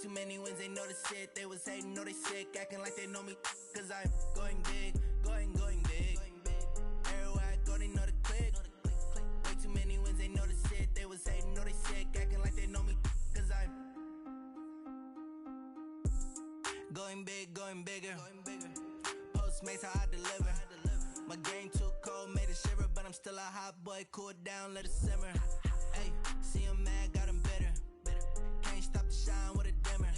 too many wins, they know the shit. They was hating, know they sick, acting like they know me. Cause I'm going big, going big. Everywhere I go, they know the click. Way too many wins, they know the shit. They was hating, know they sick, acting like they know me. Cause I'm going big, going bigger. Postmates how I deliver. My game too cold, made it shiver, but I'm still a hot boy. Cool it down, let it simmer. Hey, see him mad, got him bitter. Can't stop the shine with a dimmer.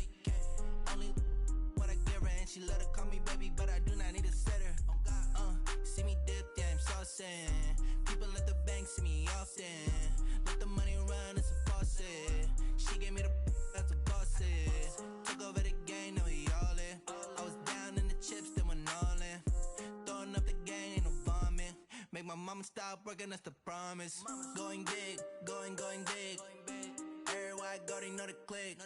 Only what I give her, and she let her call me baby, but I do not need a sitter. See me dip, yeah, I'm saucing. People at the bank see me often. Let the money run, it's a faucet. She gave me the that's a boss it. Took over the game, now we all in. I was down in the chips, then went all in. Throwing up the game, ain't no vomit. Make my mama stop working, that's the promise. Going big, going big. Everywhere I go, they know the click.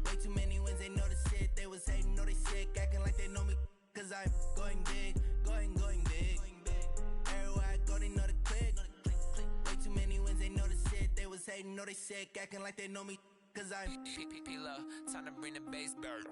Way too many wins, they know the shit. They was hating, know they sick, acting like they know me. Cause I'm going big, going big. Everywhere I go, they know the click. Way too many wins, they know the shit. They was hating, know they sick, acting like they know me. Cause I'm P-Lo, time to bring the bass back.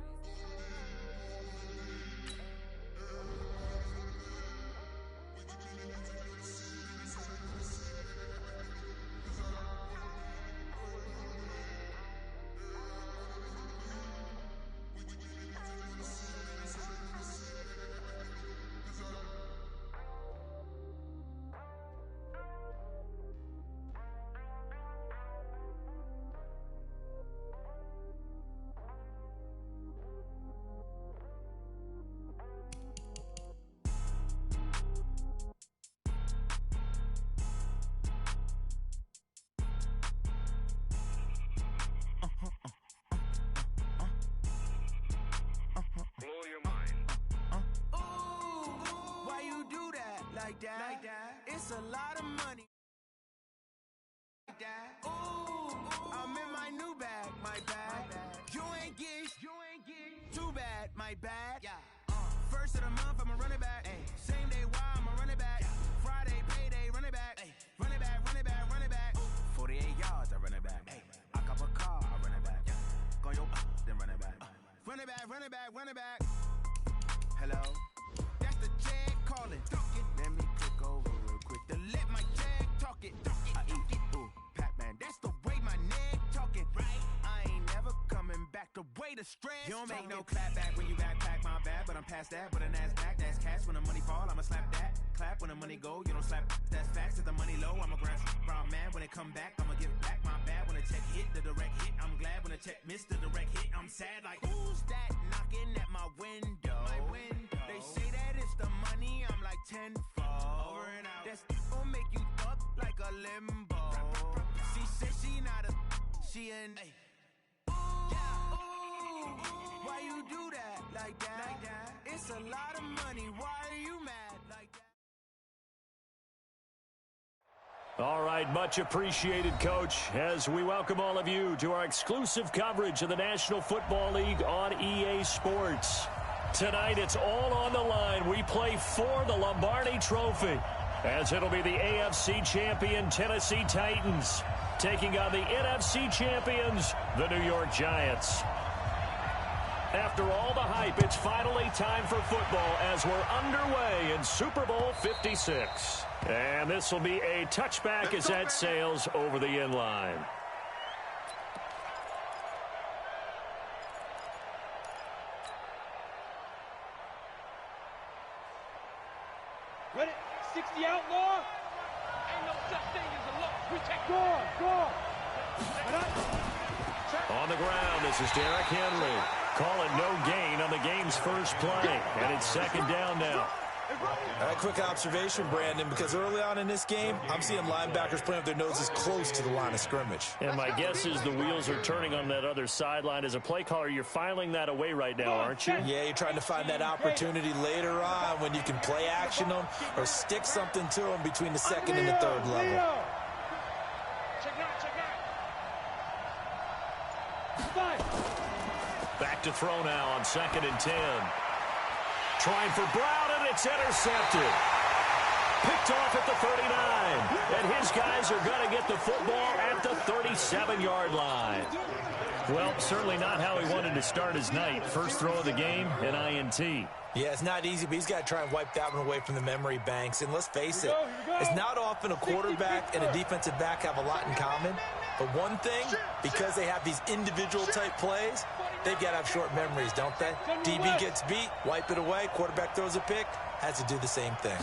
Like that. It's a lot of money. Like that. Ooh, I'm in my new bag, my bag. You ain't get too bad, my bad. Yeah. First of the month, I'ma run it back. Ay. Same day, why I'ma run it back. Friday, payday, run it back. Ay. Run it back, run it back, run it back. 48 yards, I run it back. Ay. I cop a car, I run it back. Yeah. Go yo, then run it back. Run it back, run it back, run it back. Hello, that's the jag calling. Let me click over real quick to let my jag talk it. I eat it, ooh, Pac-Man. That's the way my neck talking. Right? I ain't never coming back. The way the stress. You don't make no clap back when you backpack my bad, but I'm past that. But a NASDAQ, that's cash. When the money fall, I'ma slap that. Clap when the money go, you don't slap. That's facts. If the money low, I'ma grab brown man. When it come back, I'ma give back my bad. When the check hit, the direct hit. I'm glad when the check missed the direct hit. I'm sad like who's that knocking at my window? My window. They say that it's the money. I'm like tenfold. Over and out. That's gon' make you up like a limbo. She said she not a, she an. Ay. Ooh, why you do that like that? It's a lot of money. Why are you mad like that? All right, much appreciated, Coach, as we welcome all of you to our exclusive coverage of the National Football League on EA Sports. Tonight, it's all on the line. We play for the Lombardi Trophy, as it'll be the AFC champion Tennessee Titans taking on the NFC champions, the New York Giants. After all the hype, it's finally time for football as we're underway in Super Bowl 56. And this will be a touchback as that sails over the end line. Ready? 60 outlaw. Ain't no such thing as a loss. We take score. On the ground, this is Derrick Henry. Calling no gain on the game's first play. And it's second down now. A quick observation, Brandon, because early on in this game, I'm seeing linebackers playing with their noses close to the line of scrimmage. And my guess is the wheels are turning on that other sideline. As a play caller, you're filing that away right now, aren't you? Yeah, you're trying to find that opportunity later on when you can play action them or stick something to them between the second and the third level. Back to throw now on 2nd and 10. Trying for Brown, and it's intercepted. Picked off at the 39. And his guys are going to get the football at the 37-yard line. Well, certainly not how he wanted to start his night. First throw of the game, an INT. Yeah, it's not easy, but he's got to try and wipe that one away from the memory banks. And let's face it, it's not often a quarterback and a defensive back have a lot in common. But one thing, because they have these individual-type plays, they've got to have short memories, don't they? DB gets beat, wipe it away, quarterback throws a pick, has to do the same thing.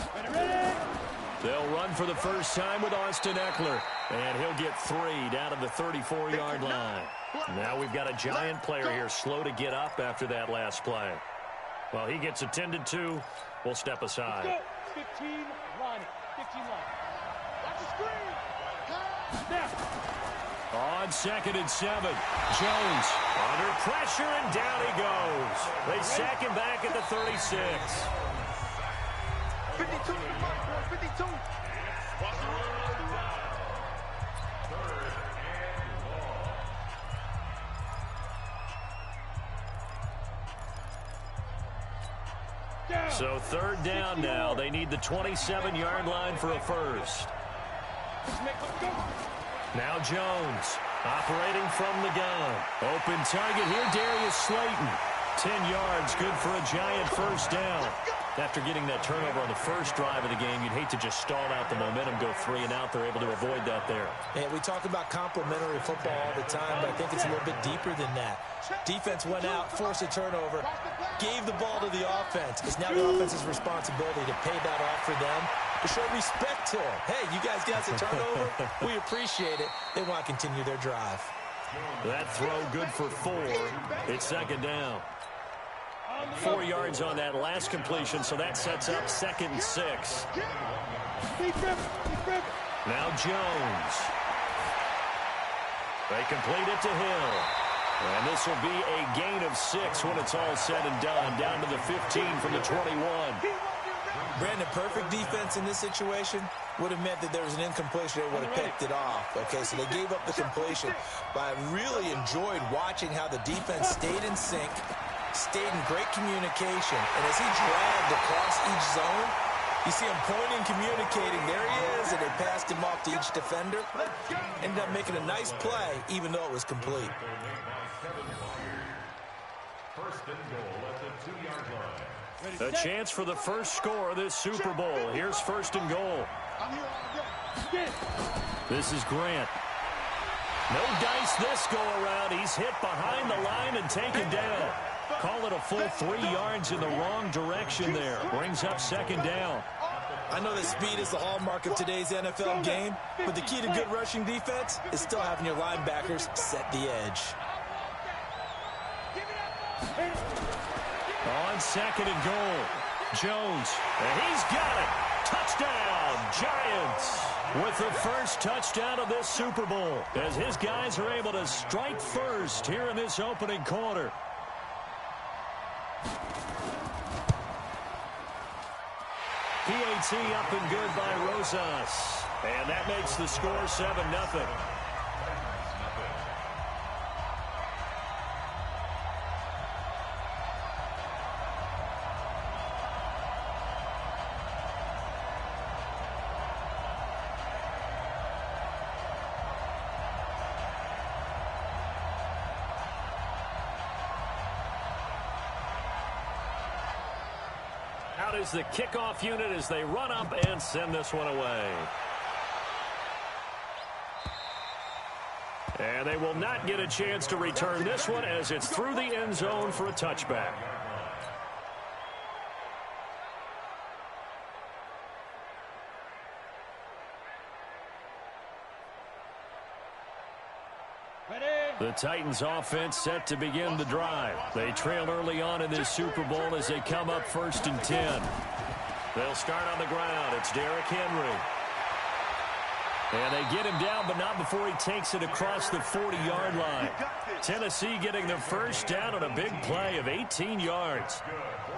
They'll run for the first time with Austin Eckler, and he'll get 3 down to the 34-yard line. Now we've got a giant player here slow to get up after that last play. Well, he gets attended to. We'll step aside. 15 line. 15 line. Watch the screen. Now. On 2nd and 7. Jones under pressure, and down he goes. They sack him back at the 36. 52 to the mark, 52. So 3rd down now. They need the 27-yard line for a first. Now Jones operating from the gun. Open target here, Darius Slayton. 10 yards, good for a giant first down. After getting that turnover on the first drive of the game, you'd hate to just stall out the momentum, go 3 and out. They're able to avoid that there. Yeah, we talk about complementary football all the time, but I think it's a little bit deeper than that. Defense went out, forced a turnover, gave the ball to the offense. It's now the offense's responsibility to pay that off for them, to show respect to them. Hey, you guys got the turnover. We appreciate it. They want to continue their drive. That throw good for 4. It's 2nd down. 4 yards on that last completion, so that sets up 2nd and 6. Now Jones. They complete it to Hill. And this will be a gain of 6 when it's all said and done, down to the 15 from the 21. Brandon, perfect defense in this situation would have meant that there was an incompletion. They would have picked it off. Okay, so they gave up the completion. But I really enjoyed watching how the defense stayed in sync, stayed in great communication. And as he dragged across each zone, you see him pointing, communicating. There he is, and they passed him off to each defender. Ended up making a nice play, even though it was complete. A chance for the first score of this Super Bowl. Here's 1st and goal. This is Grant. No dice this go around. He's hit behind the line and taken down. Call it a full 3 yards in the wrong direction there. Brings up 2nd down. I know that speed is the hallmark of today's NFL game, but the key to good rushing defense is still having your linebackers set the edge. On 2nd and goal, Jones, and he's got it. Touchdown, Giants, with the first touchdown of this Super Bowl, as his guys are able to strike first here in this opening quarter. PAT up and good by Rosas, and that makes the score 7-0. Out is the kickoff unit as they run up and send this one away. And they will not get a chance to return this one as it's through the end zone for a touchback. The Titans offense set to begin the drive. They trail early on in this Super Bowl as they come up 1st and 10. They'll start on the ground. It's Derrick Henry. And they get him down, but not before he takes it across the 40-yard line. Tennessee getting the first down on a big play of 18 yards.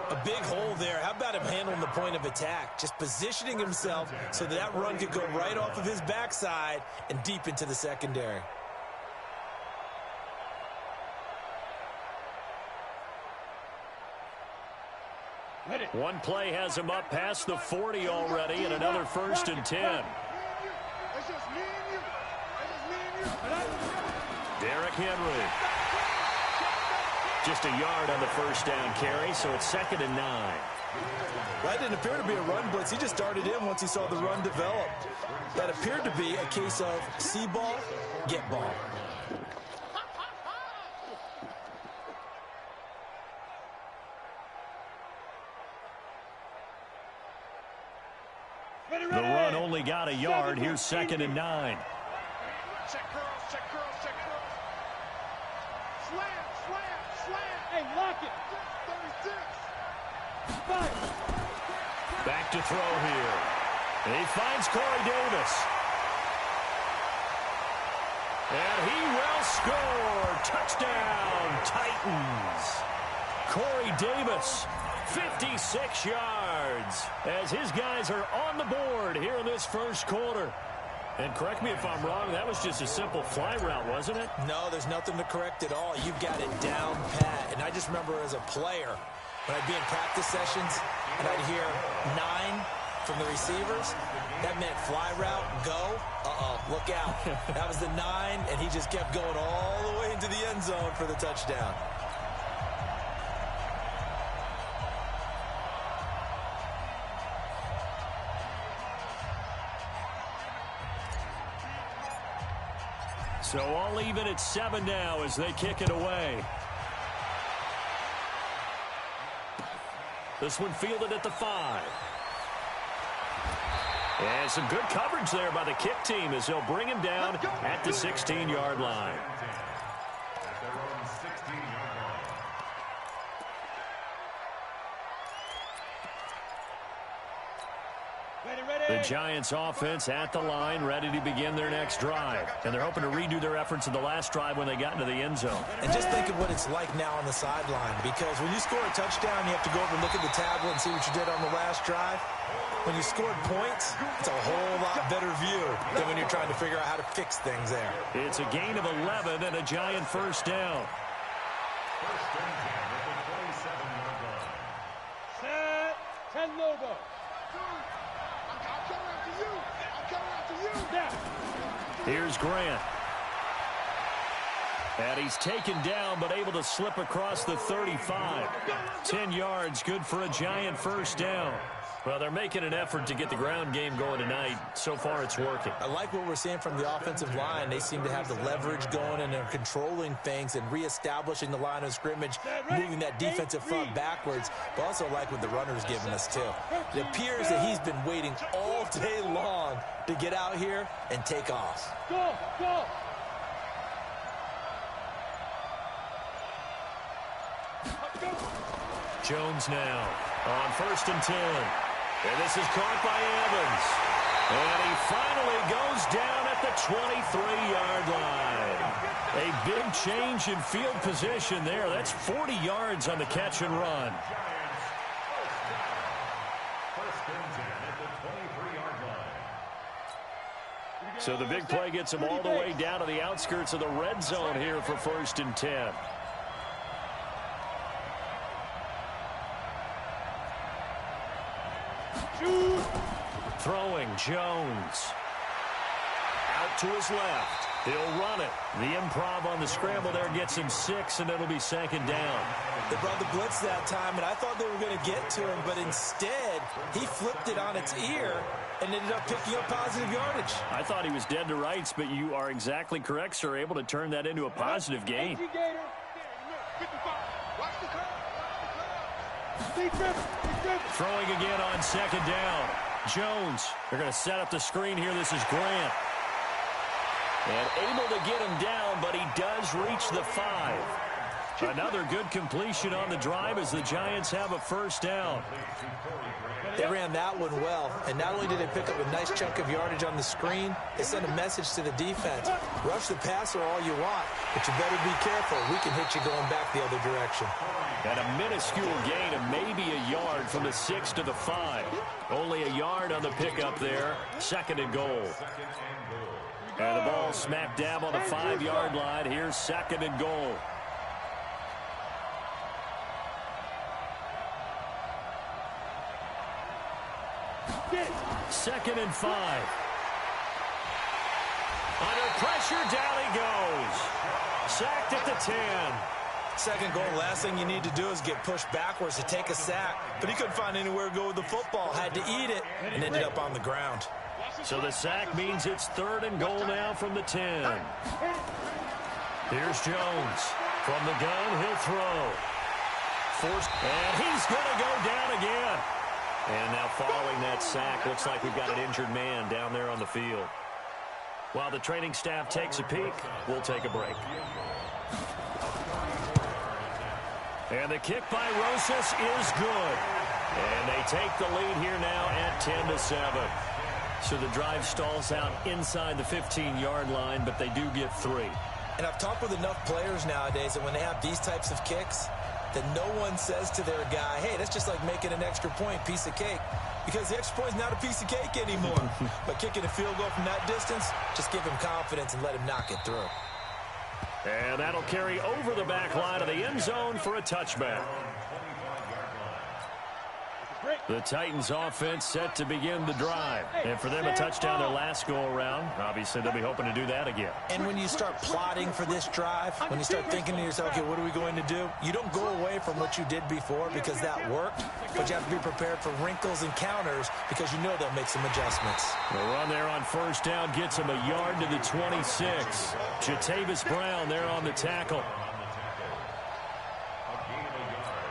A big hole there. How about him handling the point of attack? Just positioning himself so that run could go right off of his backside and deep into the secondary. One play has him up past the 40 already, and another 1st and 10. Derrick Henry. Just a yard on the first down carry, so it's 2nd and 9. That didn't appear to be a run blitz. He just started in once he saw the run develop. That appeared to be a case of see ball, get ball. The run only got a yard. Here's 2nd and 9. Check curls, check curls, check curls. Slam, slam, slam. Hey, lock it. 36. Fight. Back to throw here. And he finds Corey Davis. And he will score. Touchdown, Titans. Corey Davis, 56 yards, as his guys are on the board here in this first quarter. And correct me if I'm wrong, that was just a simple fly route, wasn't it? No, there's nothing to correct at all. You've got it down pat. And I just remember as a player, when I'd be in practice sessions and I'd hear 9 from the receivers, that meant fly route, go, look out. That was the 9, and he just kept going all the way into the end zone for the touchdown. So all even at 7 now as they kick it away. This one fielded at the 5. And some good coverage there by the kick team as they'll bring him down at the 16-yard line. The Giants offense at the line, ready to begin their next drive. And they're hoping to redo their efforts in the last drive when they got into the end zone. And just think of what it's like now on the sideline, because when you score a touchdown, you have to go over and look at the tablet and see what you did on the last drive. When you scored points, it's a whole lot better view than when you're trying to figure out how to fix things there. It's a gain of 11 and a Giant first down. Set, 10 logo. Here's Grant. And he's taken down, but able to slip across the 35. 10 yards, good for a Giant first down. Well, they're making an effort to get the ground game going tonight. So far, it's working. I like what we're seeing from the offensive line. They seem to have the leverage going, and they're controlling things and reestablishing the line of scrimmage, moving that defensive front backwards. But also like what the runner's giving us, too. It appears that he's been waiting all day long to get out here and take off. Go, go. Jones now on 1st and 10. And this is caught by Evans. And he finally goes down at the 23-yard line. A big change in field position there. That's 40 yards on the catch and run. So the big play gets him all the way down to the outskirts of the red zone here for 1st and 10. Throwing, Jones. Out to his left. He'll run it. The improv on the scramble there gets him 6, and it'll be 2nd down. They brought the blitz that time, and I thought they were going to get to him, but instead, he flipped it on its ear and ended up picking up positive yardage. I thought he was dead to rights, but you are exactly correct, sir. Able to turn that into a positive gain. Throwing again on 2nd down. Jones, they're going to set up the screen here. This is Grant. And able to get him down, but he does reach the 5. Another good completion on the drive as the Giants have a 1st down. They ran that one well, and not only did they pick up a nice chunk of yardage on the screen, they sent a message to the defense. Rush the passer all you want, but you better be careful. We can hit you going back the other direction. And a minuscule gain of maybe a yard from the 6 to the 5. Only a yard on the pickup there. 2nd and goal. And the ball smack dab on the 5-yard line. Here's 2nd and goal. Second and 5. Under pressure, down he goes. Sacked at the 10. Second goal, last thing you need to do is get pushed backwards to take a sack. But he couldn't find anywhere to go with the football. Had to eat it and ended up on the ground. So the sack means it's 3rd and goal now from the 10. Here's Jones. From the gun, he'll throw. And he's going to go down again. And now following that sack, looks like we've got an injured man down there on the field. While the training staff takes a peek, we'll take a break. And the kick by Rosas is good. And they take the lead here now at 10-7. So the drive stalls out inside the 15-yard line, but they do get 3. And I've talked with enough players nowadays that when they have these types of kicks, that no one says to their guy, hey, that's just like making an extra point, piece of cake. Because the extra point is not a piece of cake anymore. But kicking a field goal from that distance, just give him confidence and let him knock it through. And that'll carry over the back line of the end zone for a touchback. The Titans offense set to begin the drive. And for them, a touchdown their last go-around. Obviously, they'll be hoping to do that again. And when you start plotting for this drive, when you start thinking to yourself, okay, what are we going to do? You don't go away from what you did before because that worked, but you have to be prepared for wrinkles and counters because you know they'll make some adjustments. The run there on 1st down gets him a yard to the 26. Jatavis Brown there on the tackle.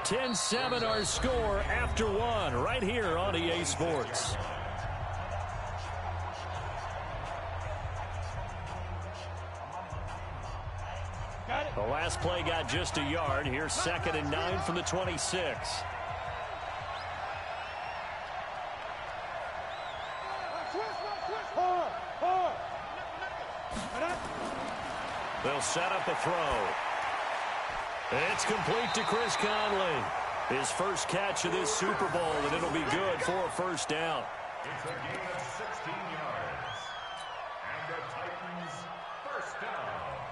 10-7 our score after 1 right here on EA Sports. The last play got just a yard. Here's 2nd and 9 from the 26. They'll set up a throw. It's complete to Chris Conley. His first catch of this Super Bowl, and it'll be good for a 1st down. It's a gain of 16 yards. And the Titans 1st down.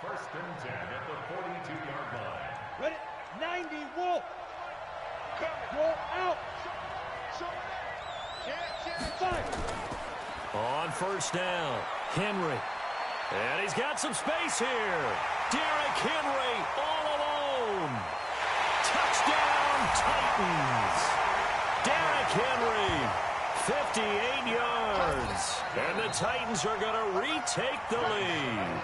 1st and 10 at the 42-yard line. Ready? 90, Wolf. Roll out. 5. On 1st down, Henry. And he's got some space here. Derrick Henry all alone. Touchdown, Titans. Derrick Henry, 58 yards. And the Titans are going to retake the lead.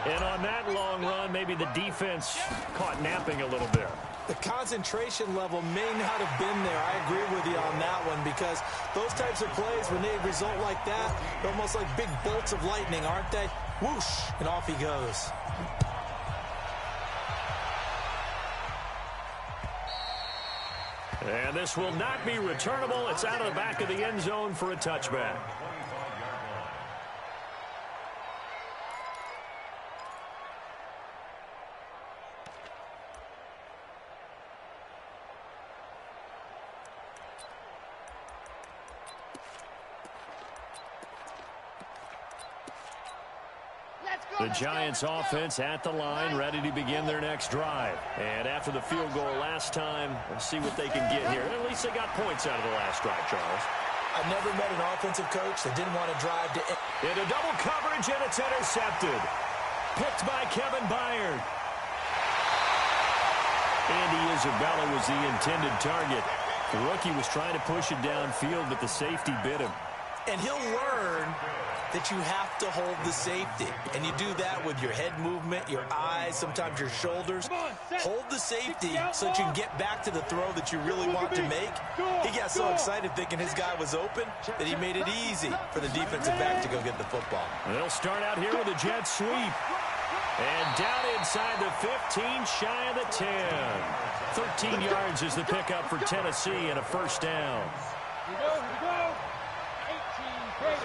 And on that long run, maybe the defense caught napping a little bit. The concentration level may not have been there. I agree with you on that one because those types of plays, when they result like that, they're almost like big bolts of lightning, aren't they? Whoosh, and off he goes. And this will not be returnable. It's out of the back of the end zone for a touchback. The Giants offense at the line, ready to begin their next drive. And after the field goal last time, we'll see what they can get here. At least they got points out of the last drive, Charles. I've never met an offensive coach that didn't want to drive to... Into double coverage, and it's intercepted. Picked by Kevin Byard. Andy Isabella was the intended target. The rookie was trying to push it downfield, but the safety bit him. And he'll learn that you have to hold the safety. And you do that with your head movement, your eyes, sometimes your shoulders. Hold the safety so that you can get back to the throw that you really want to make. He got so excited thinking his guy was open that he made it easy for the defensive back to go get the football. They'll start out here with a jet sweep. And down inside the 15, shy of the 10. 13 yards is the pickup for Tennessee and a 1st down. Here we go. 18, great.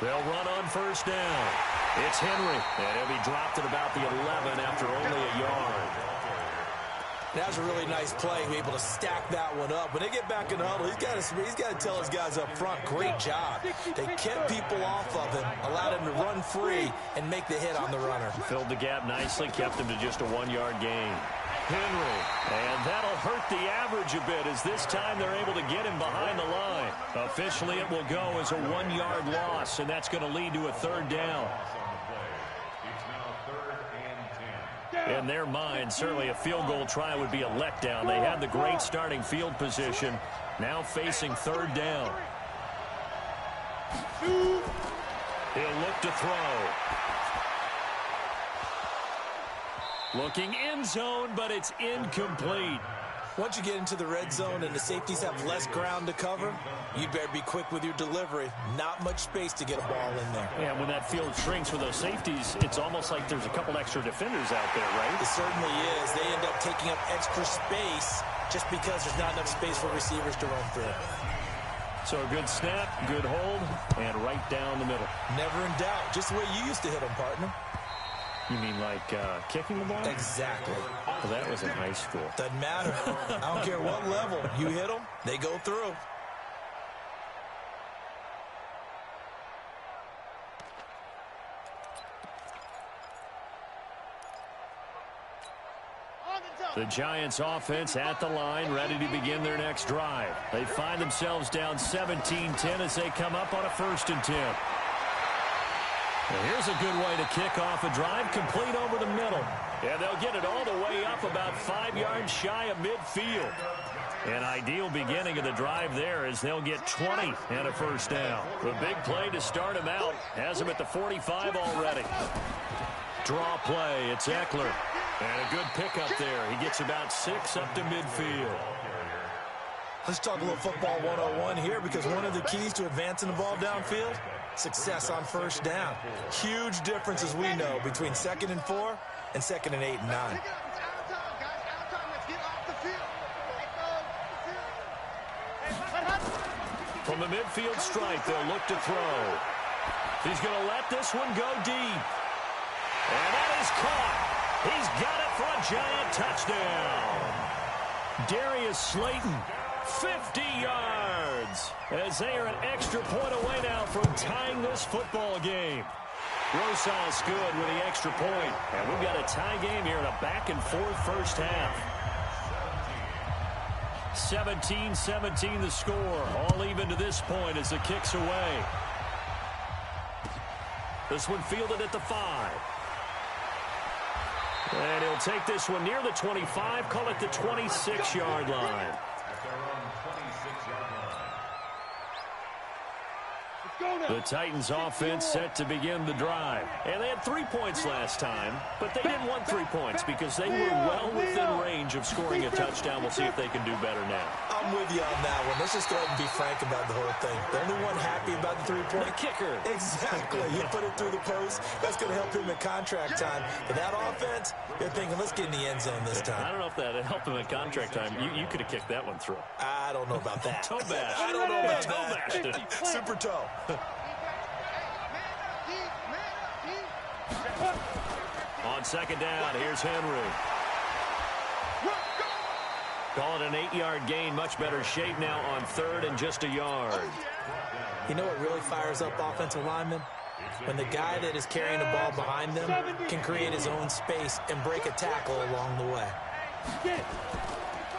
They'll run on 1st down. It's Henry, and he'll be dropped at about the 11 after only a yard. That was a really nice play, able to stack that one up. When they get back in the huddle, he's got to tell his guys up front, great job. They kept people off of him, allowed him to run free and make the hit on the runner. Filled the gap nicely, kept him to just a 1-yard gain. Henry. And that'll hurt the average a bit as this time they're able to get him behind the line. Officially, it will go as a 1-yard loss, and that's going to lead to a third down. In their mind, certainly a field goal try would be a letdown. They had the great starting field position, now facing third down. He'll look to throw. Looking end zone, but it's incomplete. Once you get into the red zone and the safeties have less ground to cover, you better be quick with your delivery. Not much space to get a ball in there. Yeah, when that field shrinks with those safeties, it's almost like there's a couple extra defenders out there, right? It certainly is. They end up taking up extra space just because there's not enough space for receivers to run through. So a good snap, good hold, and right down the middle. Never in doubt. Just the way you used to hit them, partner. You mean like kicking the ball? Exactly. Well, that was in high school. Doesn't matter. I don't care what level. You hit them, they go through. The Giants offense at the line, ready to begin their next drive. They find themselves down 17-10 as they come up on a 1st and 10. Well, here's a good way to kick off a drive, complete over the middle. And they'll get it all the way up about 5 yards shy of midfield. An ideal beginning of the drive there as they'll get 20 and a 1st down. The big play to start him out has him at the 45 already. Draw play, it's Eckler. And a good pickup there. He gets about 6 up to midfield. Let's talk a little football 101 here, because one of the keys to advancing the ball downfield, success on 1st down. Huge difference, as we know, between 2nd and 4 and 2nd and 8 and 9. From the midfield stripe, they'll look to throw. He's going to let this one go deep. And that is caught. He's got it for a Giant touchdown. Darius Slayton, 50 yards, as they are an extra point away now from tying this football game. Rosas good with the extra point. And we've got a tie game here in a back-and-forth first half. 17-17 the score. All even to this point as the kick's away. This one fielded at the 5. And he'll take this one near the 25, call it the 26-yard line. The Titans offense set to begin the drive. And they had 3 points last time, but they didn't want 3 points because they were well within range of scoring a touchdown. We'll see if they can do better now. I'm with you on that one. Let's just go ahead and be frank about the whole thing. The only one happy about the 3-point? The kicker. Exactly. You put it through the post. That's going to help him at contract time. But that offense, they're thinking, let's get in the end zone this time. I don't know if that helped him at contract time. You could have kicked that one through. I don't know about that. Toe bash. I don't know about toe that. bashed it. Super toe. On 2nd down, here's Henry. Call it an 8-yard gain. Much better shape now on 3rd and just a yard. You know what really fires up offensive linemen? When the guy that is carrying the ball behind them can create his own space and break a tackle along the way.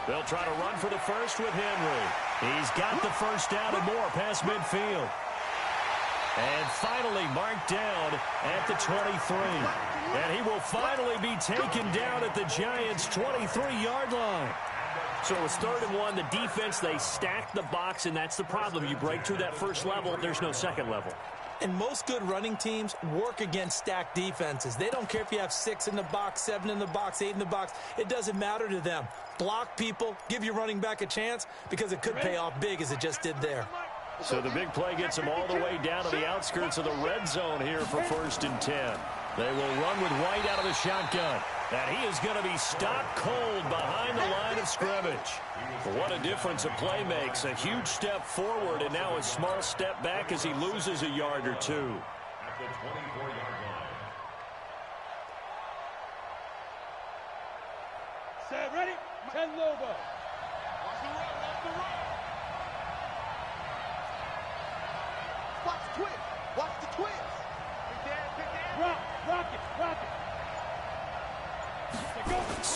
They'll try to run for the first with Henry. He's got the 1st down and more past midfield. And finally marked down at the 23. And he will finally be taken down at the Giants' 23-yard line. So it was 3rd and 1. The defense, they stacked the box, and that's the problem. You break through that first level, there's no second level. And most good running teams work against stacked defenses. They don't care if you have 6 in the box, 7 in the box, 8 in the box. It doesn't matter to them. Block people, give your running back a chance, because it could pay off big as it just did there. So the big play gets them all the way down to the outskirts of the red zone here for 1st and 10. They will run with White out of the shotgun. And he is going to be stopped cold behind the line of scrimmage. What a difference a play makes. A huge step forward and now a small step back as he loses a yard or two. At the 24-yard line. Set, ready? 10 Lobo. Watch the run, watch the run. Watch the twist. Watch the twist. Pick that. Rock it, rock it.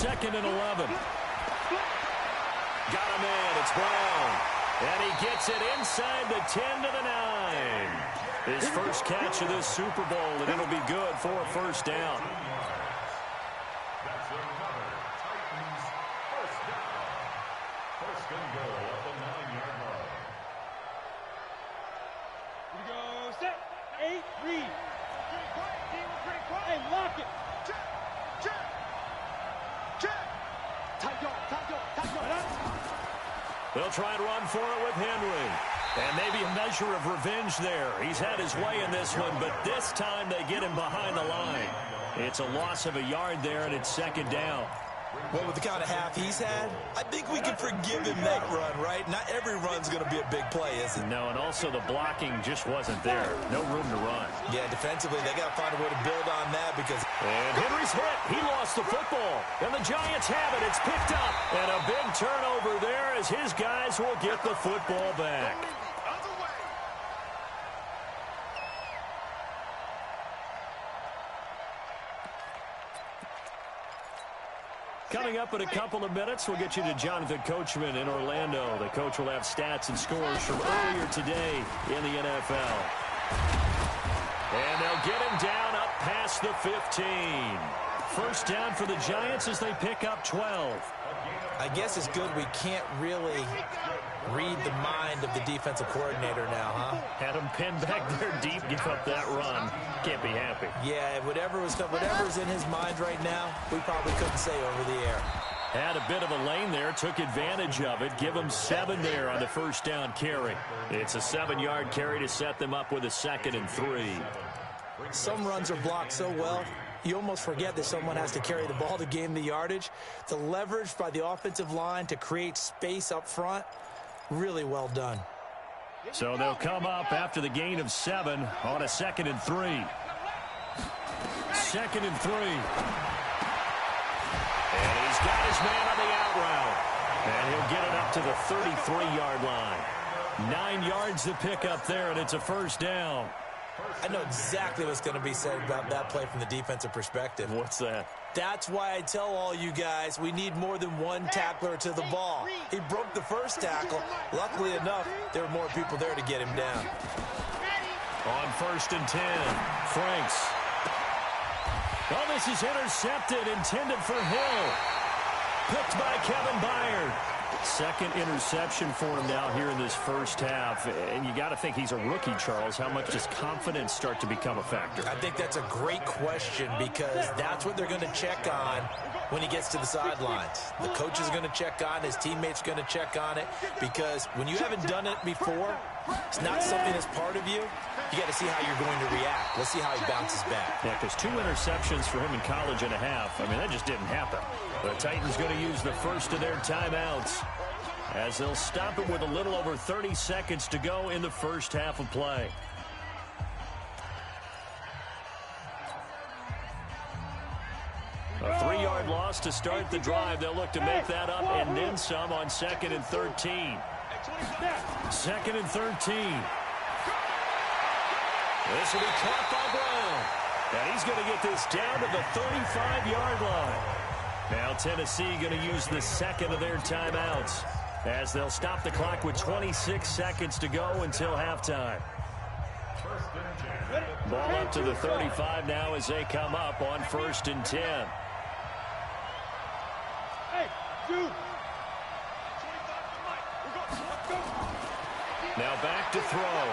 2nd and 11. Got a man. It's Brown. And he gets it inside the 10 to the 9. His first catch of this Super Bowl, and it'll be good for a first down. That's another Titans first down. First and goal at the 9-yard line. Here we go. Set. 8, read. Hey, lock it. They'll try and run for it with Henry. And maybe a measure of revenge there. He's had his way in this one, but this time they get him behind the line. It's a loss of a yard there, and it's 2nd down. Well, with the kind of half he's had, I think we can forgive him that run, right? Not every run's going to be a big play, is it? No, and also the blocking just wasn't there. No room to run. Yeah, defensively, they got to find a way to build on that because... And Henry's hit. He lost the football. And the Giants have it. It's picked up. And a big turnover there as his guys will get the football back. Coming up in a couple of minutes, we'll get you to Jonathan Coachman in Orlando. The coach will have stats and scores from earlier today in the NFL. And they'll get him down up past the 15. First down for the Giants as they pick up 12. I guess it's good we can't really read the mind of the defensive coordinator now, huh? Had him pinned back there deep, give up that run. Can't be happy. Yeah, whatever's in his mind right now, we probably couldn't say over the air. Had a bit of a lane there, took advantage of it. Give him 7 there on the first down carry. It's a 7-yard carry to set them up with a 2nd and 3. Some runs are blocked so well, you almost forget that someone has to carry the ball to gain the yardage. The leverage by the offensive line to create space up front, really well done. So they'll come up after the gain of 7 on a 2nd and 3. 2nd and 3. And he's got his man on the out route. And he'll get it up to the 33-yard line. 9 yards to pick up there, and it's a first down. I know exactly what's going to be said about that play from the defensive perspective. What's that? That's why I tell all you guys we need more than one tackler to the ball. He broke the first tackle. Luckily enough, there were more people there to get him down. On 1st and 10, Franks. Oh, this is intercepted, intended for Hill. Picked by Kevin Byard. 2nd interception for him now here in this first half. And you got to think he's a rookie, Charles. How much does confidence start to become a factor? I think that's a great question because that's what they're going to check on when he gets to the sidelines. The coach is going to check on, his teammates going to check on it because when you haven't done it before, it's not something that's part of you. You got to see how you're going to react. Let's see how he bounces back. Yeah, because 2 interceptions for him in college and a half. I mean, that just didn't happen. The Titans going to use the first of their timeouts as they'll stop it with a little over 30 seconds to go in the first half of play. A 3-yard loss to start the drive. They'll look to make that up and then some on 2nd and 13. 2nd and 13. This will be caught by Brown. And he's going to get this down to the 35-yard line. Now Tennessee going to use the 2nd of their timeouts as they'll stop the clock with 26 seconds to go until halftime. Ball up to the 35 now as they come up on 1st and 10. Hey, dude. Now back to throw.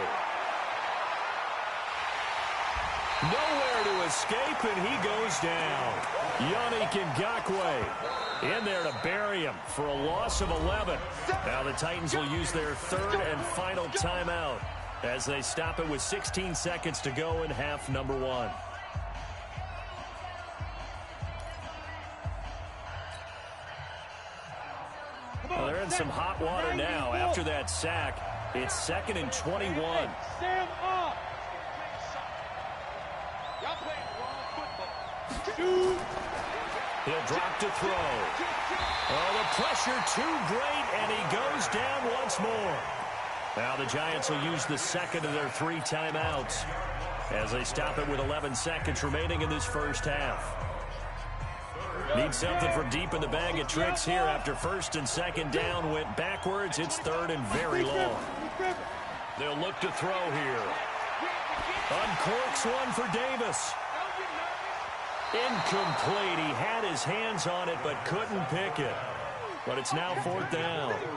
Nowhere to escape, and he goes down. Yannick Ngakoue in there to bury him for a loss of 11. Now the Titans will use their 3rd and final timeout as they stop it with 16 seconds to go in half number 1. Well, they're in some hot water now. After that sack, it's 2nd and 21. Stand up. Y'all playing wrong football. He'll drop to throw. Oh, the pressure too great, and he goes down once more. Now the Giants will use the 2nd of their 3 timeouts as they stop it with 11 seconds remaining in this first half. Need something from deep in the bag of tricks here after first and second down went backwards. It's third and very long. They'll look to throw here. Uncorks one for Davis. Incomplete. He had his hands on it but couldn't pick it. But it's now fourth down. Incomplete.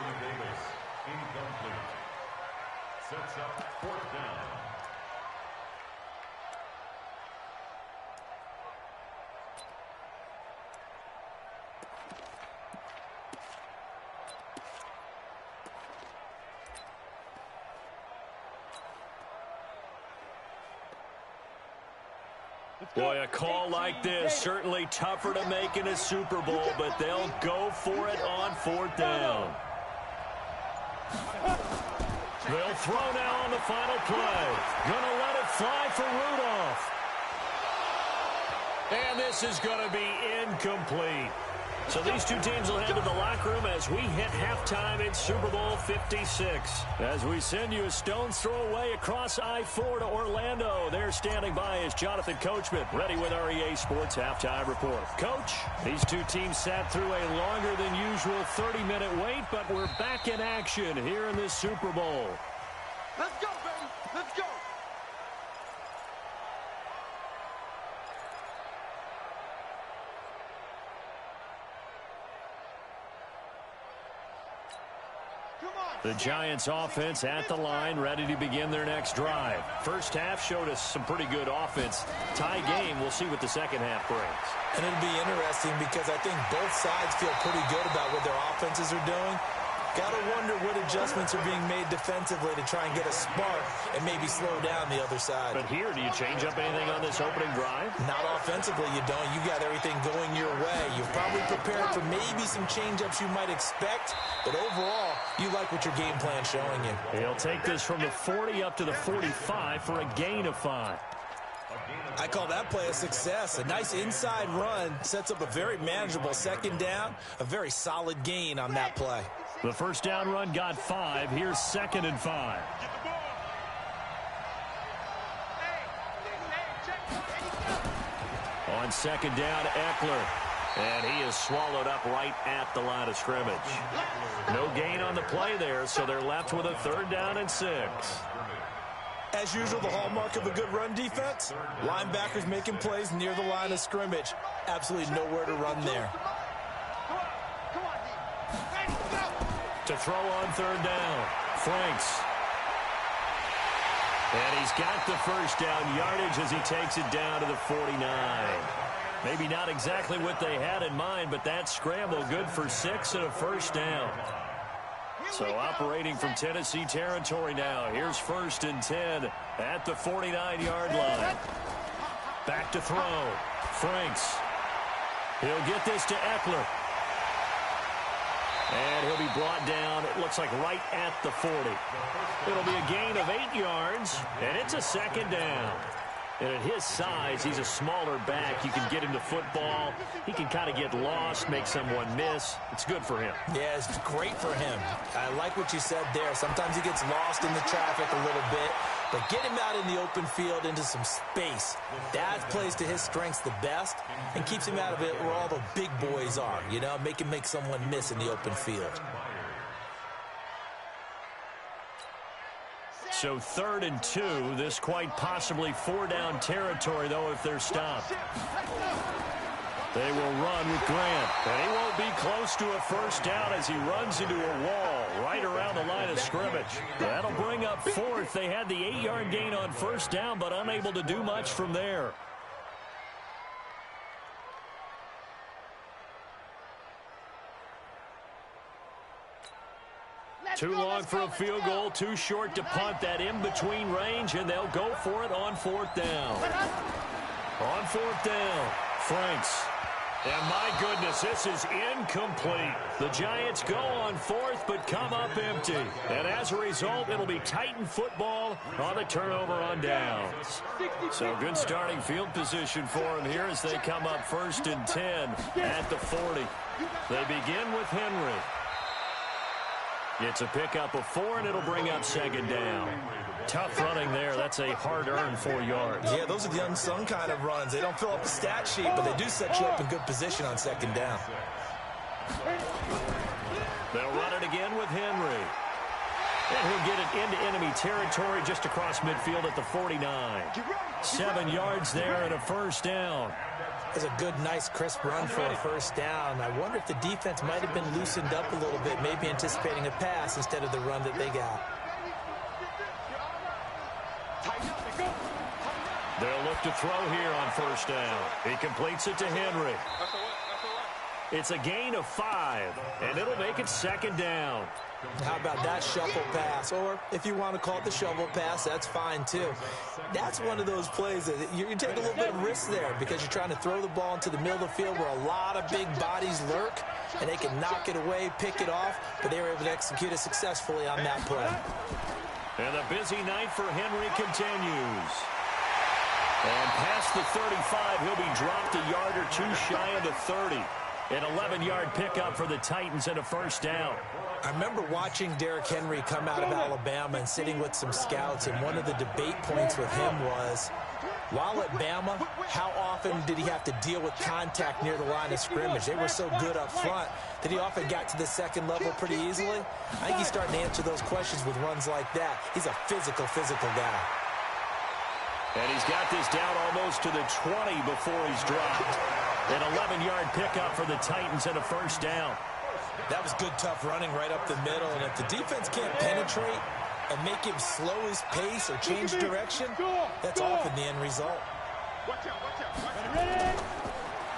Sets up fourth down. Boy, a call like this, certainly tougher to make in a Super Bowl, but they'll go for it on fourth down. They'll throw now on the final play. Gonna let it fly for Rudolph. And this is going to be incomplete. So these two teams will head to the locker room as we hit halftime in Super Bowl 56. As we send you a stone's throw away across I-4 to Orlando. There standing by is Jonathan Coachman, ready with our EA Sports Halftime Report. Coach, these two teams sat through a longer than usual 30-minute wait, but we're back in action here in this Super Bowl. Let's go, baby. Let's go. The Giants offense at the line, ready to begin their next drive. First half showed us some pretty good offense. Tie game, we'll see what the second half brings. And it'll be interesting because I think both sides feel pretty good about what their offenses are doing. Got to wonder what adjustments are being made defensively to try and get a spark and maybe slow down the other side. But here, do you change up anything on this opening drive? Not offensively, you don't. You got everything going your way. You're probably prepared for maybe some change-ups you might expect, but overall, you like what your game plan's showing you. He'll take this from the 40 up to the 45 for a gain of 5. I call that play a success. A nice inside run sets up a very manageable second down, a very solid gain on that play. The first down run got 5. Here's second and 5. On second down, Eckler. And he is swallowed up right at the line of scrimmage. No gain on the play there, so they're left with a third down and 6. As usual, the hallmark of a good run defense, linebackers making plays near the line of scrimmage. Absolutely nowhere to run there. To throw on third down, Franks. And he's got the first down yardage as he takes it down to the 49. Maybe not exactly what they had in mind, but that scramble good for 6 and a first down. So operating from Tennessee territory now. Here's first and 10 at the 49-yard line. Back to throw. Franks. He'll get this to Eckler. And he'll be brought down, it looks like right at the 40. It'll be a gain of 8 yards, and it's a second down. And at his size, he's a smaller back. You can get him to football. He can kind of get lost, make someone miss. It's good for him. Yeah, it's great for him. I like what you said there. Sometimes he gets lost in the traffic a little bit, but get him out in the open field into some space. That plays to his strengths the best and keeps him out of it where all the big boys are, you know, make him make someone miss in the open field. So 3rd and 2, this quite possibly 4-down territory, though, if they're stopped. They will run with Grant, and he won't be close to a first down as he runs into a wall right around the line of scrimmage. That'll bring up 4th. They had the 8-yard gain on first down, but unable to do much from there. Too long for a field goal, too short to punt. That in-between range, and they'll go for it on 4th down. On 4th down, Franks. And my goodness, this is incomplete. The Giants go on 4th, but come up empty. And as a result, it'll be Titan football on the turnover on downs. So good starting field position for them here as they come up 1st and 10 at the 40. They begin with Henry. It's a pickup of 4, and it'll bring up second down. Tough running there. That's a hard-earned 4 yards. Yeah, those are the unsung kind of runs. They don't fill up the stat sheet, but they do set you up in good position on second down. They'll run it again with Henry. And he'll get it into enemy territory just across midfield at the 49. 7 yards there and a first down. It's a good, nice, crisp run for a first down. I wonder if the defense might have been loosened up a little bit, maybe anticipating a pass instead of the run that they got. They'll look to throw here on first down. He completes it to Henry. It's a gain of 5, and it'll make it second down. How about that shuffle pass? Or if you want to call it the shovel pass, that's fine too. That's one of those plays that you take a little bit of risk there because you're trying to throw the ball into the middle of the field where a lot of big bodies lurk, and they can knock it away, pick it off, but they were able to execute it successfully on that play. And the busy night for Henry continues. And past the 35, he'll be dropped a yard or two shy of the 30. An 11-yard pickup for the Titans and a first down. I remember watching Derrick Henry come out of Alabama and sitting with some scouts, and one of the debate points with him was, while at Bama, how often did he have to deal with contact near the line of scrimmage? They were so good up front that he often got to the second level pretty easily. I think he's starting to answer those questions with runs like that. He's a physical guy. And he's got this down almost to the 20 before he's dropped. An 11-yard pickup for the Titans and a first down. That was good, tough running right up the middle. And if the defense can't penetrate and make him slow his pace or change direction, that's often the end result.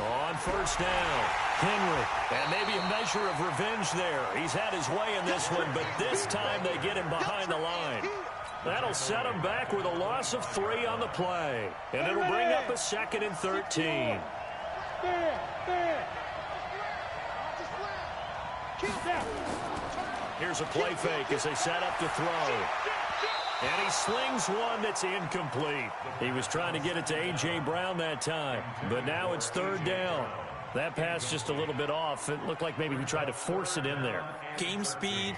On first down, Henry. And maybe a measure of revenge there. He's had his way in this one, but this time they get him behind the line. That'll set him back with a loss of 3 on the play. And it'll bring up a 2nd and 13. Here's a play fake as they set up to throw. And he slings one that's incomplete. He was trying to get it to A.J. Brown that time. But now it's 3rd down. That pass just a little bit off. It looked like maybe he tried to force it in there. Game speed,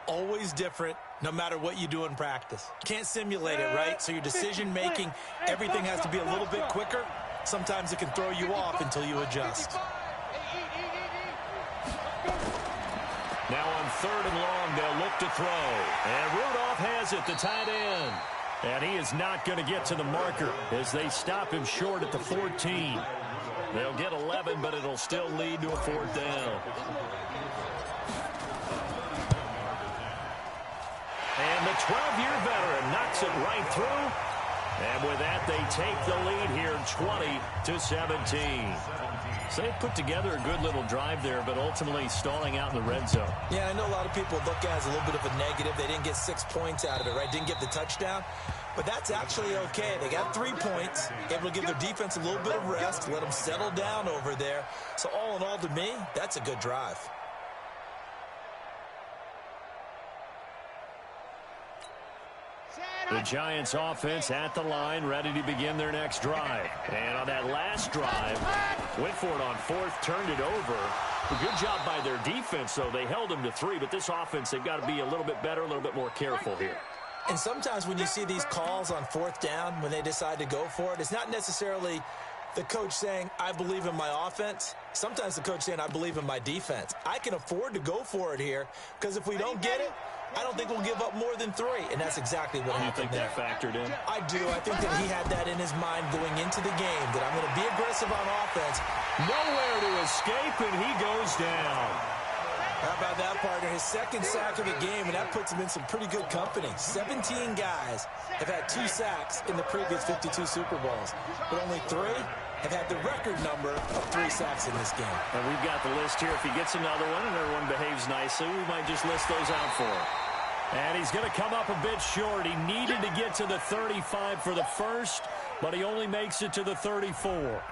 always different, no matter what you do in practice. Can't simulate it, right? So your decision-making, everything has to be a little bit quicker. Sometimes it can throw you off until you adjust. Now on 3rd and long, they'll look to throw. And Rudolph has it, the tight end. And he is not going to get to the marker as they stop him short at the 14. They'll get 11, but it'll still lead to a 4th down. And the 12-year veteran knocks it right through. And with that, they take the lead here 20-17. So they put together a good little drive there, but ultimately stalling out in the red zone. Yeah, I know a lot of people look at it as a little bit of a negative. They didn't get 6 points out of it, right? Didn't get the touchdown. But that's actually okay. They got 3 points, able to give their defense a little bit of rest, let them settle down over there. So all in all, to me, that's a good drive. The Giants offense at the line, ready to begin their next drive. And on that last drive, went for it on 4th, turned it over. A good job by their defense, though. They held them to 3, but this offense, they've got to be a little bit better, a little bit more careful here. And sometimes when you see these calls on 4th down, when they decide to go for it, it's not necessarily the coach saying, I believe in my offense. Sometimes the coach saying, I believe in my defense. I can afford to go for it here because if we don't get it, I don't think we'll give up more than 3, and that's exactly what happened there. You think that factored in? I do. I think that he had that in his mind going into the game, that I'm going to be aggressive on offense. Nowhere to escape, and he goes down. How about that, partner? His 2nd sack of the game, and that puts him in some pretty good company. 17 guys have had 2 sacks in the previous 52 Super Bowls, but only 3 have had the record number of 3 sacks in this game. And we've got the list here. If he gets another one and everyone behaves nicely, we might just list those out for him. And he's going to come up a bit short. He needed to get to the 35 for the first, but he only makes it to the 34.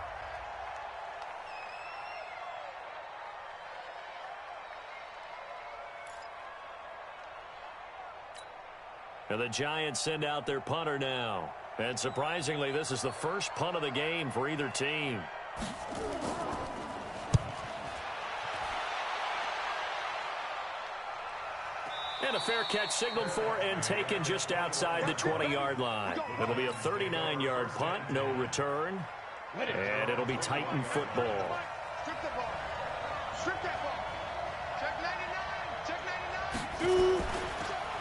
And the Giants send out their punter now. And surprisingly, this is the first punt of the game for either team. And a fair catch signaled for and taken just outside the 20-yard line. It'll be a 39-yard punt, no return. And it'll be Titan football. Strip the ball. Strip that ball. Check 99. Check 99.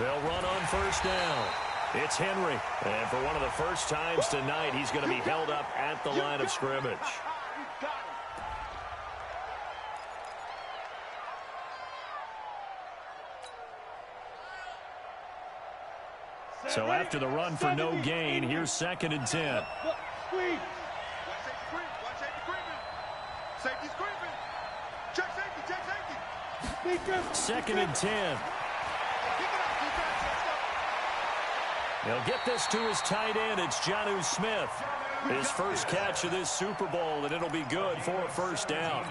They'll run on first down. It's Henry. And for one of the first times tonight, he's going to be held up at the line of scrimmage. So after the run for no gain, here's 2nd and 10. Squeeze. Watch safety creeping. Safety's creeping. Check safety. Check safety. 2nd and 10. He'll get this to his tight end. It's Jonnu Smith. His first catch of this Super Bowl, and it'll be good for a first down.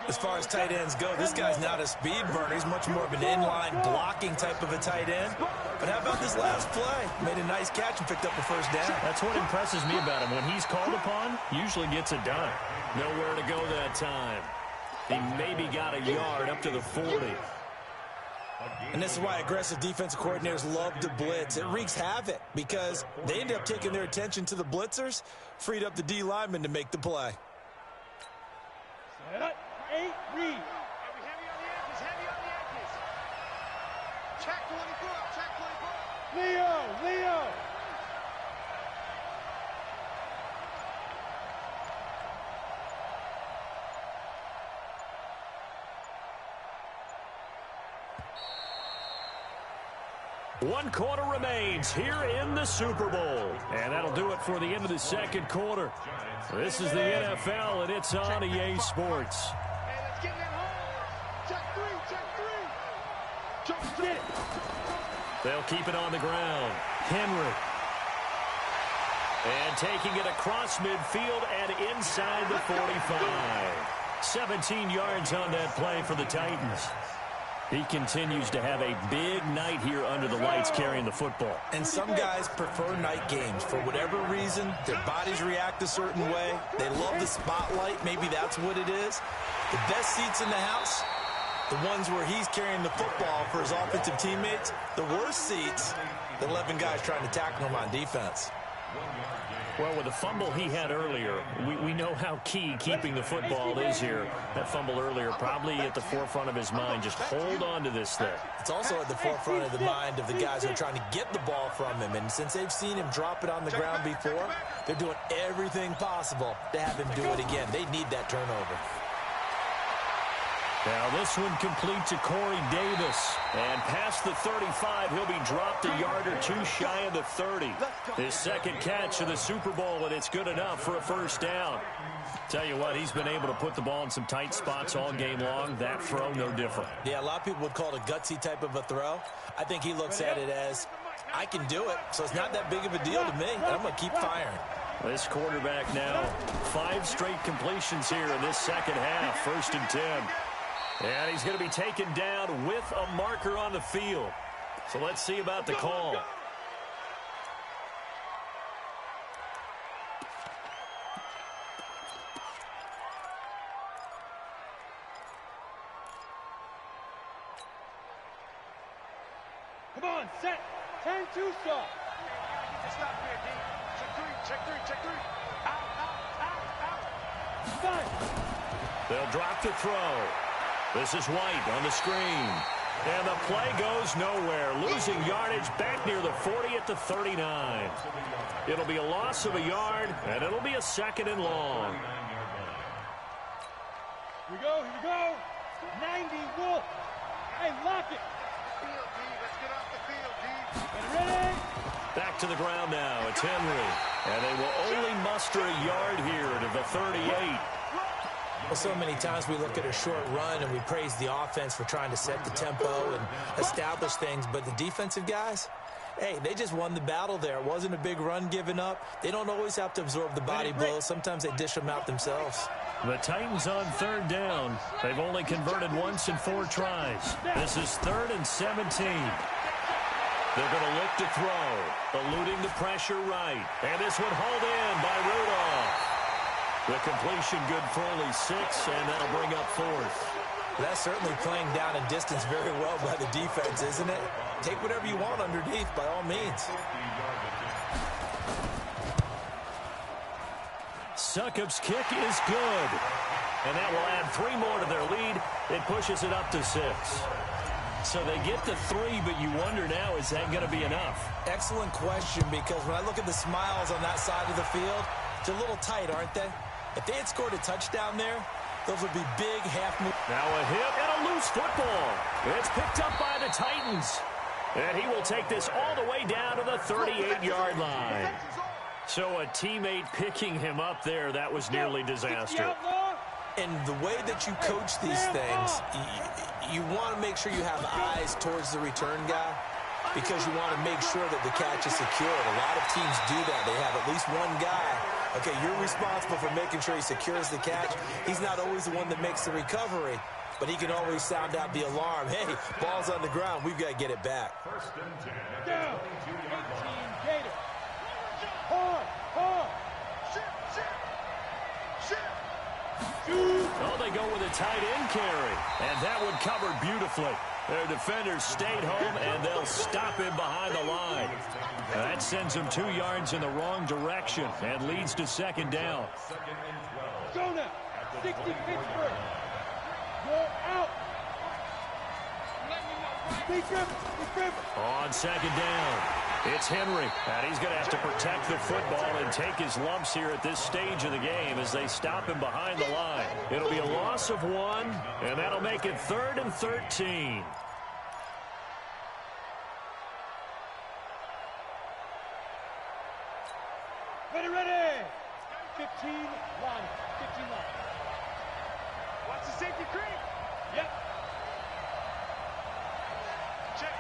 As far as tight ends go, this guy's not a speed burner. He's much more of an inline blocking type of a tight end. But how about this last play? Made a nice catch and picked up a first down. That's what impresses me about him. When he's called upon, usually gets it done. Nowhere to go that time. He maybe got a yard up to the 40. And this is why aggressive defensive coordinators love to blitz. It wreaks havoc because they end up taking their attention to the blitzers, freed up the D lineman to make the play. Set. 8, read. Heavy on the edges. Heavy on the edges. Check 24. Check 24. Leo. One quarter remains here in the Super Bowl. And that'll do it for the end of the second quarter. This is the NFL, and it's on EA Sports. Hey, let's get that home. Check 3. Check 3. Jump it. They'll keep it on the ground. Henry. And taking it across midfield and inside the 45. 17 yards on that play for the Titans. He continues to have a big night here under the lights carrying the football. And some guys prefer night games. For whatever reason, their bodies react a certain way. They love the spotlight. Maybe that's what it is. The best seats in the house, the ones where he's carrying the football for his offensive teammates. The worst seats, the 11 guys trying to tackle him on defense. Well, with the fumble he had earlier, we know how key keeping the football is here. That fumble earlier probably at the forefront of his mind. Just hold on to this thing. It's also at the forefront of the mind of the guys who are trying to get the ball from him. And since they've seen him drop it on the ground before, they're doing everything possible to have him do it again. They need that turnover. Now this one complete to Corey Davis. And past the 35, he'll be dropped a yard or two shy of the 30. His second catch of the Super Bowl, and it's good enough for a first down. Tell you what, he's been able to put the ball in some tight spots all game long. That throw, no different. Yeah, a lot of people would call it a gutsy type of a throw. I think he looks at it as, I can do it, so it's not that big of a deal to me. I'm going to keep firing. This quarterback now, 5 straight completions here in this second half. 1st and 10. And he's going to be taken down with a marker on the field. So let's see about the call. Come on, set. 10-2 stop. Stop here, D. Check 3. Out. Done. They'll drop the throw. This is White on the screen. And the play goes nowhere. Losing yardage back near the 40 at the 39. It'll be a loss of a yard, and it'll be a 2nd and long. Here we go. 90, Wolf. Hey, lock it. Field, D. Let's get off the field, D. Ready? Back to the ground now. It's Henry. And they will only muster a yard here to the 38. Well, so many times we look at a short run and we praise the offense for trying to set the tempo and establish things, but the defensive guys, hey, they just won the battle there. It wasn't a big run given up. They don't always have to absorb the body blows. Sometimes they dish them out themselves. The Titans on 3rd down. They've only converted once in 4 tries. This is 3rd and 17. They're going to look to throw, eluding the pressure right. And this one hauled in by Rudolph. The completion good for only 6, and that'll bring up 4th. That's certainly playing down and distance very well by the defense, isn't it? Take whatever you want underneath, by all means. Succop's kick is good. And that will add 3 more to their lead. It pushes it up to 6. So they get to 3, but you wonder now, is that going to be enough? Excellent question, because when I look at the smiles on that side of the field, it's a little tight, aren't they? If they had scored a touchdown there, those would be big half moves. Now a hit and a loose football. It's picked up by the Titans. And he will take this all the way down to the 38-yard line. So a teammate picking him up there, that was nearly disaster. And the way that you coach these things, you want to make sure you have eyes towards the return guy, because you want to make sure that the catch is secured. A lot of teams do that. They have at least one guy. Okay, you're responsible for making sure he secures the catch. He's not always the one that makes the recovery, but he can always sound out the alarm. Hey, ball's on the ground. We've got to get it back. First and 10 at the 22-yard line. Gator. Hard. Oh, they go with a tight end carry, and that one covered beautifully. Their defenders stayed home, and they'll stop him behind the line. That sends him 2 yards in the wrong direction and leads to 2nd down. Go now. 60 Pittsburgh. Go out. On 2nd down, it's Henry, and he's going to have to protect the football and take his lumps here at this stage of the game as they stop him behind the line. It'll be a loss of 1, and that'll make it 3rd and 13. Ready. 15 line. Watch the safety creep. Yep. Check.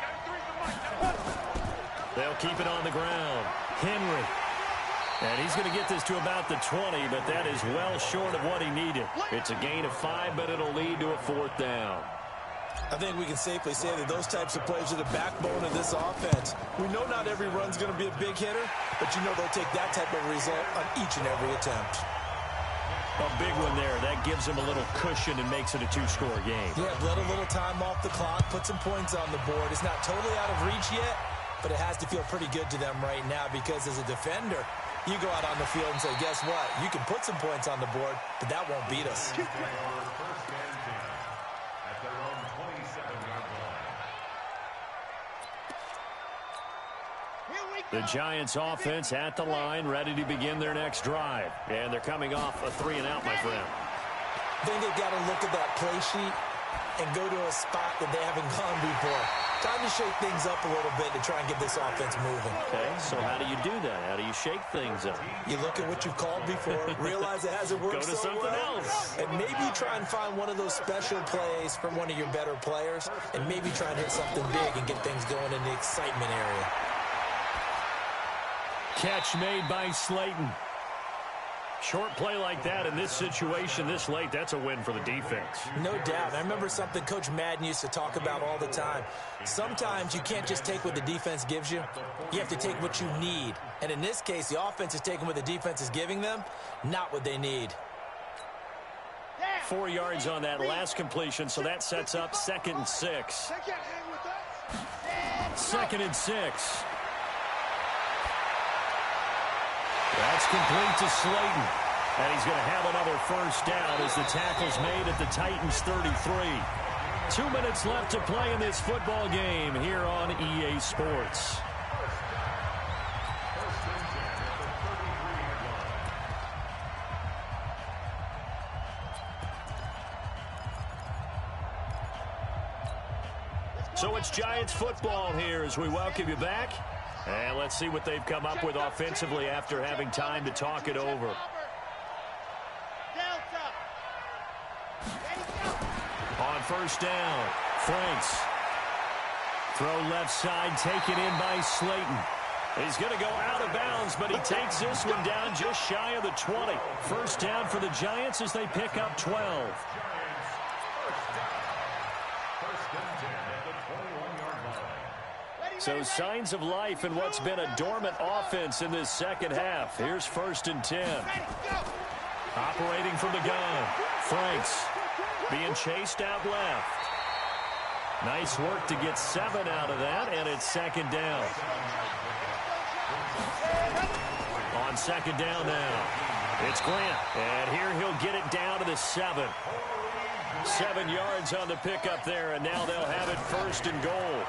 They'll keep it on the ground. Henry. And he's going to get this to about the 20, but that is well short of what he needed. It's a gain of 5, but it'll lead to a 4th down. I think we can safely say that those types of plays are the backbone of this offense. We know not every run's going to be a big hitter, but you know they'll take that type of result on each and every attempt. A big one there. That gives them a little cushion and makes it a 2-score game. Yeah, let a little time off the clock, put some points on the board. It's not totally out of reach yet, but it has to feel pretty good to them right now, because as a defender, you go out on the field and say, guess what? You can put some points on the board, but that won't beat us. First and 10 at their own 27-yard line. The Giants offense at the line, ready to begin their next drive. And they're coming off a 3-and-out, my friend. I think they've got to look at that play sheet and go to a spot that they haven't gone before. Time to shake things up a little bit to try and get this offense moving. Okay, so how do you do that? How do you shake things up? You look at what you've called before, realize it hasn't worked Go to so something well, else. and maybe try and find one of those special plays from one of your better players, and maybe try and hit something big and get things going in the excitement area. Catch made by Slayton. Short play like that in this situation this late, that's a win for the defense. No doubt. I remember something Coach Madden used to talk about all the time. Sometimes you can't just take what the defense gives you. You have to take what you need. And in this case, the offense is taking what the defense is giving them, not what they need. 4 yards on that last completion, so that sets up 2nd and 6. 2nd and 6. That's complete to Slayton. And he's going to have another first down as the tackle's made at the Titans 33. 2 minutes left to play in this football game here on EA Sports. So it's Giants football here as we welcome you back. And let's see what they've come up with offensively after having time to talk it over. On first down, Franks. Throw left side, taken in by Slayton. He's going to go out of bounds, but he takes this one down just shy of the 20. First down for the Giants as they pick up 12. So signs of life in what's been a dormant offense in this second half. Here's 1st and 10. Operating from the gun. Franks being chased out left. Nice work to get 7 out of that, and it's second down. On second down now, it's Grant, and here he'll get it down to the 7. 7 yards on the pickup there, and now they'll have it first and goal.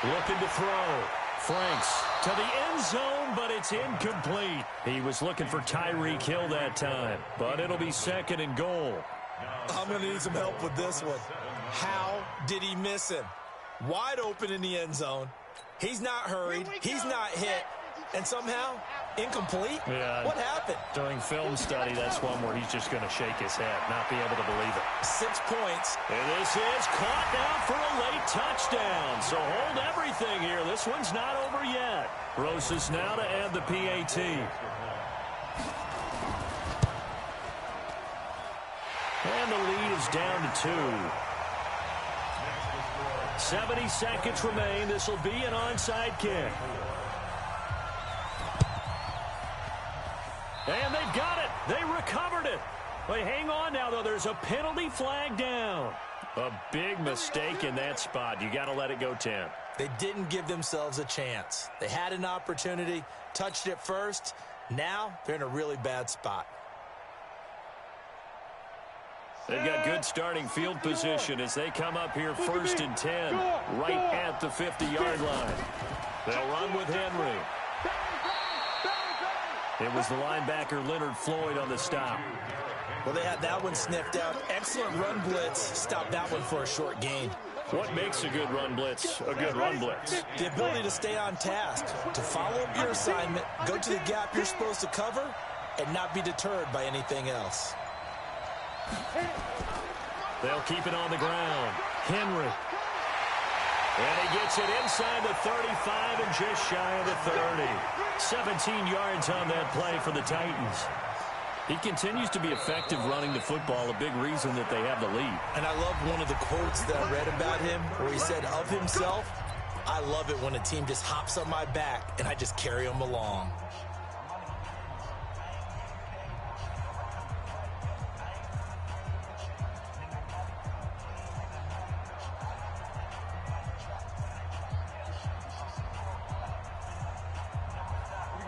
Looking to throw. Franks to the end zone, but it's incomplete. He was looking for Tyreek Hill that time, but it'll be second and goal. I'm going to need some help with this one. How did he miss him? Wide open in the end zone. He's not hurried. He's not hit. And somehow, incomplete? Yeah. What happened? During film study, that's one where he's just going to shake his head, not be able to believe it. 6 points. And this is caught now for a late touchdown. So hold everything here. This one's not over yet. Rosas now to add the PAT. And the lead is down to 2. 70 seconds remain. This will be an onside kick. And they've got it. They recovered it. But hang on now, though. There's a penalty flag down. A big mistake in that spot. You got to let it go 10. They didn't give themselves a chance. They had an opportunity, touched it first. Now they're in a really bad spot. They've got good starting field position as they come up here first and 10, right at the 50-yard line. They'll run with Henry. It was the linebacker Leonard Floyd on the stop. Well, they had that one sniffed out. Excellent run blitz. Stopped that one for a short gain. What makes a good run blitz a good run blitz? The ability to stay on task, to follow up your assignment, go to the gap you're supposed to cover, and not be deterred by anything else. They'll keep it on the ground. Henry. And he gets it inside the 35 and just shy of the 30. 17 yards on that play for the Titans. He continues to be effective running the football, a big reason that they have the lead. And I love one of the quotes that I read about him where he said of himself, "I love it when a team just hops on my back and I just carry them along."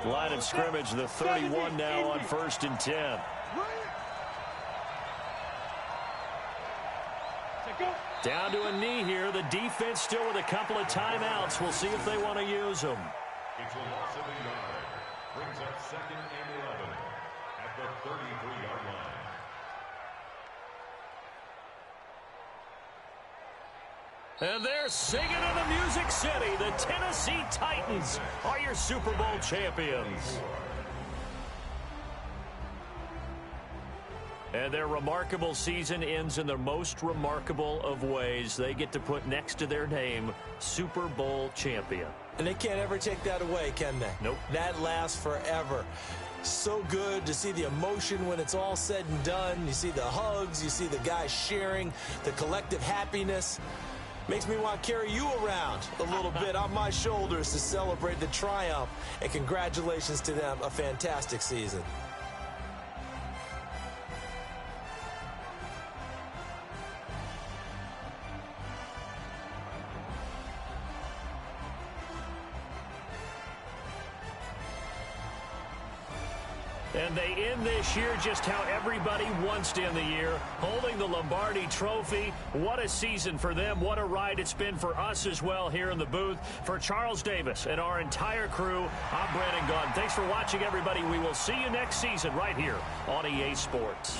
Line of scrimmage, the 31 now on first and 10. Down to a knee here. The defense still with a couple of timeouts. We'll see if they want to use them. It's a loss of a yard. Brings up second and 11 at the 33-yard line. And they're singing in the Music City. The Tennessee Titans are your Super Bowl champions. And their remarkable season ends in the most remarkable of ways. They get to put next to their name, Super Bowl champion. And they can't ever take that away, can they? Nope. That lasts forever. So good to see the emotion when it's all said and done. You see the hugs. You see the guys sharing, the collective happiness. Makes me want to carry you around a little bit on my shoulders to celebrate the triumph. And congratulations to them. A fantastic season. And they end this year just how everybody wants to end the year, holding the Lombardi Trophy. What a season for them. What a ride it's been for us as well here in the booth. For Charles Davis and our entire crew, I'm Brandon Gaudin. Thanks for watching, everybody. We will see you next season right here on EA Sports.